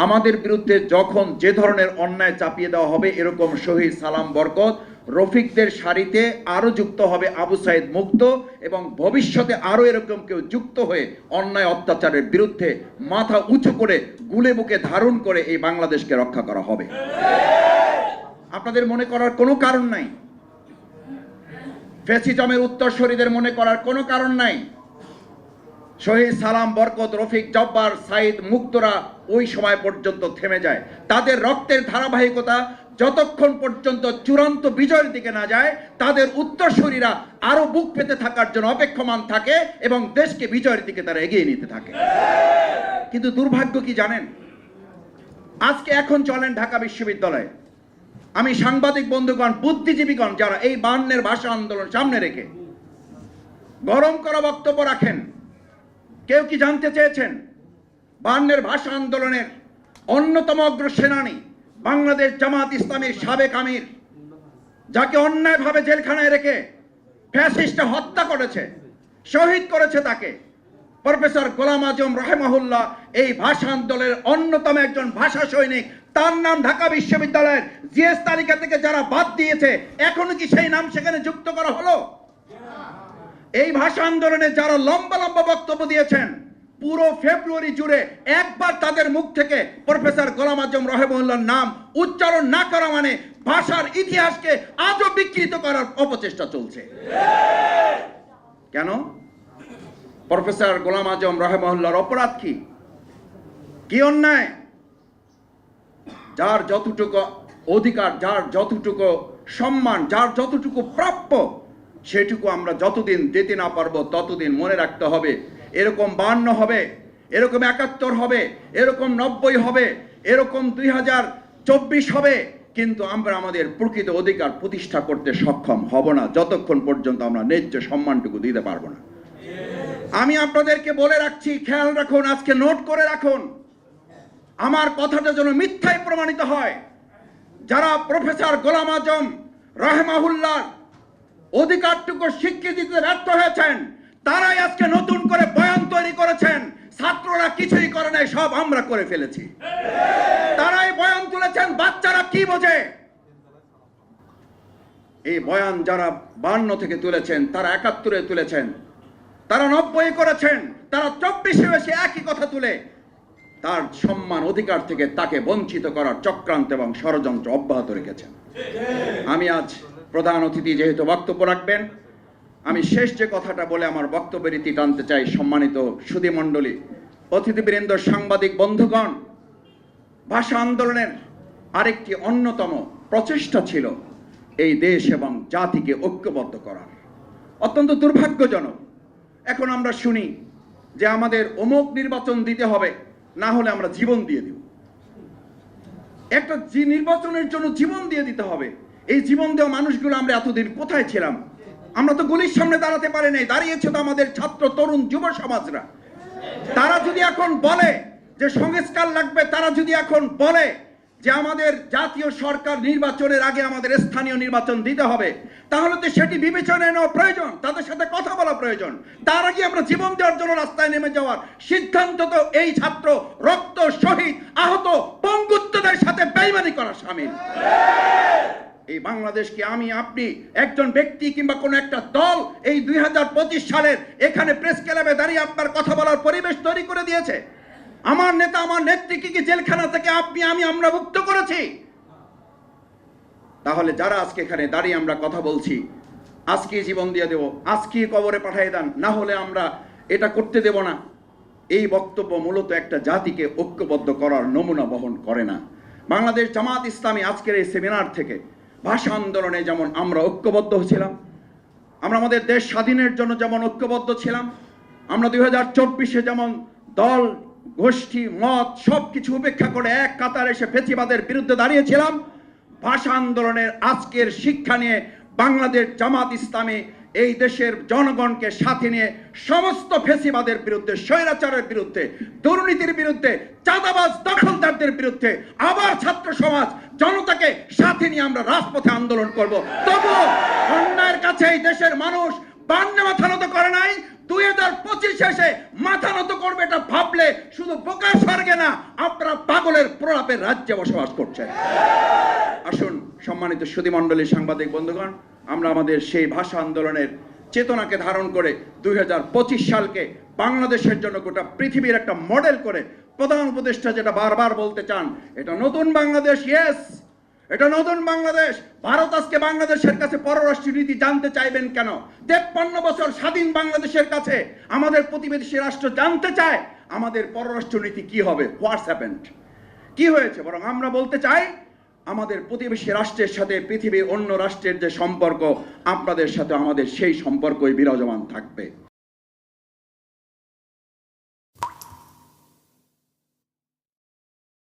আমাদের বিরুদ্ধে যখন যে ধরনের অন্যায় চাপিয়ে দেওয়া হবে, এরকম শহীদ সালাম বরকত রফিকদের সারিতে আরো যুক্ত হবে আবু সাইদ মুক্ত, এবং ভবিষ্যতে আরো এরকম কেউ যুক্ত হয়ে অন্যায় অত্যাচারের বিরুদ্ধে মাথা উঁচু করে গুলে বুকে ধারণ করে এই বাংলাদেশকে রক্ষা করা হবে। আপনাদের মনে করার কোনো কারণ নাই, ফ্যাসিজমের উত্তরসূরিদের মনে করার কোনো কারণ নাই। শহীদ সালাম বরকত রফিক জব্বার সাইদ মুক্তরা ওই সময় পর্যন্ত থেমে যায়। তাদের রক্তের ধারাবাহিকতা যতক্ষণ পর্যন্ত চূড়ান্ত বিজয়ের দিকে না যায়, তাদের উত্তরসূরিরা আরো বুক পেতে থাকার জন্য অপেক্ষমান থাকে এবং দেশকে বিজয়ের দিকে তারা এগিয়ে নিতে থাকে। কিন্তু দুর্ভাগ্য কি জানেন, আজকে এখন চলেন ঢাকা বিশ্ববিদ্যালয়ে, আমি সাংবাদিক বন্ধুগণ, বুদ্ধিজীবীগণ যারা এই 52-এর ভাষা আন্দোলন সামনে রেখে গরম করা বক্তব্য রাখেন, কেউ কি জানতে চেয়েছেন 52-এর ভাষা আন্দোলনের অন্যতম অগ্রসেনানী বাংলাদেশ জামাত ইসলামীর সাবেক আমির, যাকে অন্যায়ভাবে জেলখানায় রেখে ফ্যাসিস্টরা হত্যা করেছে, শহীদ করেছে, তাকে প্রফেসর গোলাম আজম রাহেমাহুল্লাহ এই ভাষা আন্দোলনের অন্যতম একজন ভাষা সৈনিক। তার নাম ঢাকা বিশ্ববিদ্যালয়ের জিএস তালিকা থেকে যারা বাদ দিয়েছে, এখনো কি সেই নাম সেখানে যুক্ত করা হলো? এই ভাষা আন্দোলনে যারা লম্বা লম্বা বক্তব্য দিয়েছেন, পুরো ফেব্রুয়ারি জুড়ে একবার তাদের মুখ থেকে প্রফেসর গোলাম আজম রাহেমাহুল্লাহর নাম উচ্চারণ না করা মানে ভাষার ইতিহাসকে আজও বিকৃত করার অপচেষ্টা চলছে। কেন? প্রফেসর গোলাম আজম রাহেমাহুল্লাহর অপরাধ কি? কি অন্যায়? যার যতটুকু অধিকার, যার যতটুকু সম্মান, যার যতটুকু প্রাপ্য, সেটুকু আমরা যতদিন দিতে না পারবো ততদিন মনে রাখতে হবে, এরকম 52 হবে, এরকম 71 হবে, এরকম 90 হবে, এরকম 2024 হবে, কিন্তু আমরা আমাদের প্রকৃত অধিকার প্রতিষ্ঠা করতে সক্ষম হব না যতক্ষণ পর্যন্ত আমরা ন্যায্য সম্মানটুকু দিতে পারবো না। আমি আপনাদেরকে বলে রাখছি, খেয়াল রাখুন, আজকে নোট করে রাখুন, আমার কথাটা যেন মিথ্যায় প্রমাণিত হয়। যারা প্রফেসর গোলাম আজম রাহেমাহুল্লাহ অধিকারটুকু স্বীকৃতি দিতে ব্যর্থ হয়েছেন, তারাই আজকে নতুন করে বয়ান তৈরি করেছেন। ছাত্ররা কিছুই করে নাই, সব আমরা করে ফেলেছি। তারাই বয়ান তুলেছেন, বাচ্চারা কি বোঝে? এই বয়ান যারা 52 থেকে তুলেছেন, তারা 71-এ তুলেছেন, তারা 90-এ করেছেন, তারা 24-এ এসে একই কথা তুলে তার সম্মান অধিকার থেকে তাকে বঞ্চিত করার চক্রান্ত এবং ষড়যন্ত্র অব্যাহত রেখেছেন। আমি আজ প্রধান অতিথি যেহেতু বক্তব্য রাখবেন, আমি শেষ যে কথাটা বলে আমার বক্তব্যের ইতি টানতে চাই। সম্মানিত সুধীমণ্ডলী, অতিথিবৃন্দ, সাংবাদিক বন্ধুগণ, ভাষা আন্দোলনের আরেকটি অন্যতম প্রচেষ্টা ছিল এই দেশ এবং জাতিকে ঐক্যবদ্ধ করার। অত্যন্ত দুর্ভাগ্যজনক, এখন আমরা শুনি যে আমাদের অমুক নির্বাচন দিতে হবে, না হলে আমরা জীবন দিয়ে দেব। একটা নির্বাচনের জন্য জীবন দিয়ে দিতে হবে। এই জীবন দেওয়া মানুষগুলো আমরা এতদিন কোথায় ছিলাম? আমরা তো গুলির সামনে দাঁড়াতে পারি নাই, দাঁড়িয়েছে তো আমাদের ছাত্র, তরুণ, যুব সমাজরা। তারা যদি এখন বলে যে সংস্কার লাগবে, তারা যদি এখন বলে যে আমাদের জাতীয় সরকার নির্বাচনের আগে আমাদের স্থানীয় নির্বাচন দিতে হবে, তাহলে তো সেটি বিবেচনায় নেওয়া প্রয়োজন, তাদের সাথে কথা বলা প্রয়োজন। তার আগে আমরা জীবন দেওয়ার জন্য রাস্তায় নেমে যাওয়ার সিদ্ধান্ত তো এই ছাত্র রক্ত, শহীদ, আহত, পঙ্গুত্বদের সাথে বেইমানি করা শামিল। এই বাংলাদেশকে আমি, আপনি, একজন ব্যক্তি কিংবা কোন একটা দল এই 2025 সালের এখানে প্রেস ক্লাবে দাঁড়িয়ে আপনার কথা বলার পরিবেশ তৈরি করে দিয়েছে। আমার নেতা, আমার নেত্রীকে কি জেলখানা থেকে আপনি, আমি, আমরা মুক্ত করেছি? তাহলে যারা আজকে এখানে দাঁড়িয়ে আমরা কথা বলছি, আজকে জীবন দিয়ে দেব, আজকে কবরে পাঠিয়ে দেন, না হলে আমরা এটা করতে দেব না, এই বক্তব্য মূলত একটা জাতিকে ঐক্যবদ্ধ করার নমুনা বহন করে না। বাংলাদেশ জামাত ইসলামী আজকের এই সেমিনার থেকে ভাষা আন্দোলনে যেমন আমরা ঐক্যবদ্ধ ছিলাম, আমরা আমাদের দেশ স্বাধীনের জন্য যেমন ঐক্যবদ্ধ ছিলাম, আমরা 2024-এ যেমন দল, গোষ্ঠী, মত সবকিছু উপেক্ষা করে এক কাতারে এসে ফ্যাসিবাদের বিরুদ্ধে দাঁড়িয়েছিলাম, ভাষা আন্দোলনের আজকের শিক্ষা নিয়ে বাংলাদেশ জামাত ইসলামী এই দেশের জনগণকে সাথে নিয়ে সমস্ত ফ্যাসিবাদের বিরুদ্ধে, স্বৈরাচারের বিরুদ্ধে, দুর্নীতির বিরুদ্ধে, চাঁদাবাজ দখলদারদের বিরুদ্ধে আবার ছাত্র সমাজ, জনতাকে সাথে নিয়ে আমরা রাজপথে আন্দোলন করব। তবু অন্যায়ের কাছে এই দেশের মানুষ 52 মাথা নত করে নাই, 2025 এসে মাথা নত করবে এটা ভাবলে শুধু বোকা স্বর্গে না, আপনারা পাগলের প্রলাপের রাজ্যে বসবাস করছেন। আসুন সম্মানিত সুধীমণ্ডলী, সাংবাদিক বন্ধুগণ, আমরা আমাদের সেই ভাষা আন্দোলনের চেতনাকে ধারণ করে 2025 সালকে বাংলাদেশের জন্য গোটা পৃথিবীর একটা মডেল করে প্রধান উপদেষ্টা যেটা বারবার বলতে চান, এটা নতুন বাংলাদেশ। ইয়েস, এটা নতুন বাংলাদেশ। ভারত আজকে বাংলাদেশের কাছে পররাষ্ট্র নীতি জানতে চাইবেন কেন? 53 বছর স্বাধীন বাংলাদেশের কাছে আমাদের প্রতিবেশী রাষ্ট্র জানতে চায় আমাদের পররাষ্ট্র নীতি কি হবে, হোয়াটস হ্যাপেন্ড, কি হয়েছে। বরং আমরা বলতে চাই আমাদের প্রতিবেশী রাষ্ট্রের সাথে পৃথিবীর অন্য রাষ্ট্রের যে সম্পর্ক, আপনাদের সাথে আমাদের সেই সম্পর্কই বিরাজমান থাকবে।